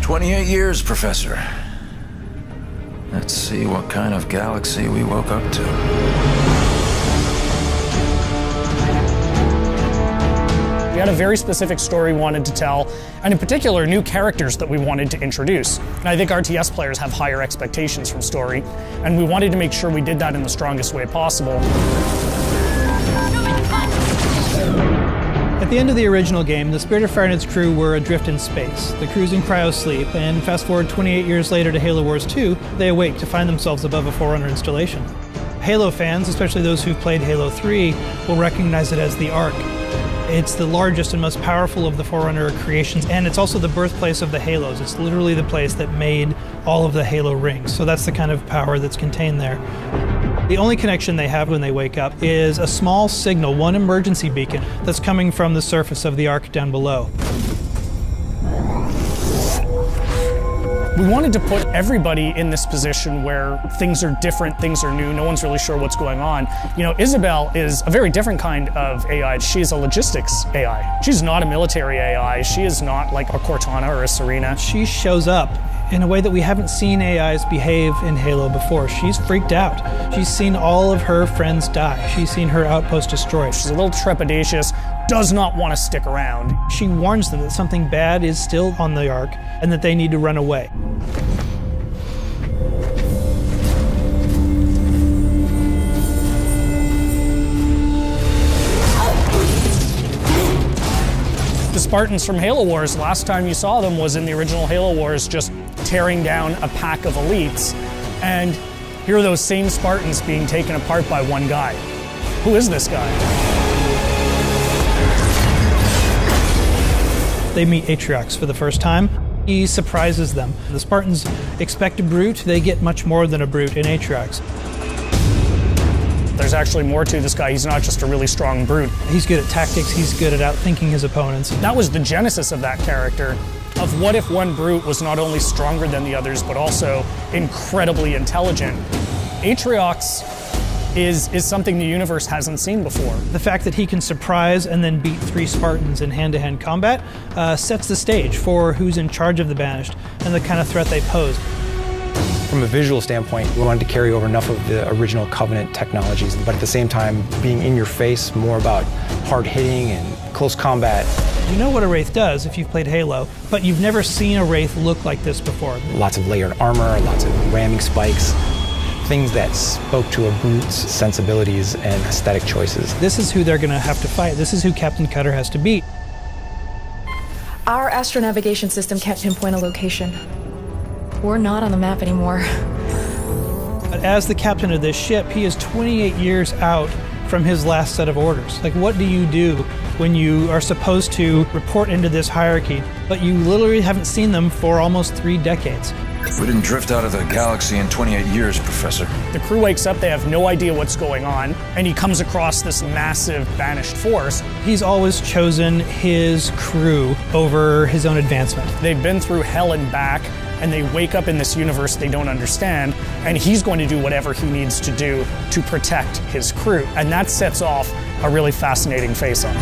28 years, Professor. Let's see what kind of galaxy we woke up to. We had a very specific story we wanted to tell, and in particular, new characters that we wanted to introduce. And I think RTS players have higher expectations from story, and we wanted to make sure we did that in the strongest way possible. At the end of the original game, the Spirit of Fire and its crew were adrift in space. The crew's in cryosleep, and fast forward 28 years later to Halo Wars 2, they awake to find themselves above a Forerunner installation. Halo fans, especially those who've played Halo 3, will recognize it as the Ark. It's the largest and most powerful of the Forerunner creations, and it's also the birthplace of the Halos. It's literally the place that made all of the Halo rings, so that's the kind of power that's contained there. The only connection they have when they wake up is a small signal, one emergency beacon, that's coming from the surface of the Ark down below. We wanted to put everybody in this position where things are different, things are new, no one's really sure what's going on. You know, Isabel is a very different kind of AI. She's a logistics AI. She's not a military AI. She is not like a Cortana or a Serena. She shows up in a way that we haven't seen AIs behave in Halo before. She's freaked out. She's seen all of her friends die. She's seen her outpost destroyed. She's a little trepidatious, does not want to stick around. She warns them that something bad is still on the Ark and that they need to run away. The Spartans from Halo Wars, last time you saw them was in the original Halo Wars, just tearing down a pack of elites. And here are those same Spartans being taken apart by one guy. Who is this guy? They meet Atriox for the first time. He surprises them. The Spartans expect a brute, they get much more than a brute in Atriox. There's actually more to this guy. He's not just a really strong brute. He's good at tactics, he's good at outthinking his opponents. That was the genesis of that character, of what if one brute was not only stronger than the others, but also incredibly intelligent. Atriox is something the universe hasn't seen before. The fact that he can surprise and then beat 3 Spartans in hand-to-hand combat sets the stage for who's in charge of the Banished and the kind of threat they pose. From a visual standpoint, we wanted to carry over enough of the original Covenant technologies, but at the same time, being in your face, more about hard hitting and close combat. You know what a Wraith does if you've played Halo, but you've never seen a Wraith look like this before. Lots of layered armor, lots of ramming spikes, things that spoke to a brute's sensibilities and aesthetic choices. This is who they're going to have to fight. This is who Captain Cutter has to beat. Our astronavigation system can't pinpoint a location. We're not on the map anymore. But as the captain of this ship, he is 28 years out from his last set of orders. Like, what do you do when you are supposed to report into this hierarchy, but you literally haven't seen them for almost 3 decades? We didn't drift out of the galaxy in 28 years, Professor. The crew wakes up, they have no idea what's going on, and he comes across this massive Banished force. He's always chosen his crew over his own advancement. They've been through hell and back, and they wake up in this universe they don't understand, and he's going to do whatever he needs to do to protect his crew. And that sets off a really fascinating face-off.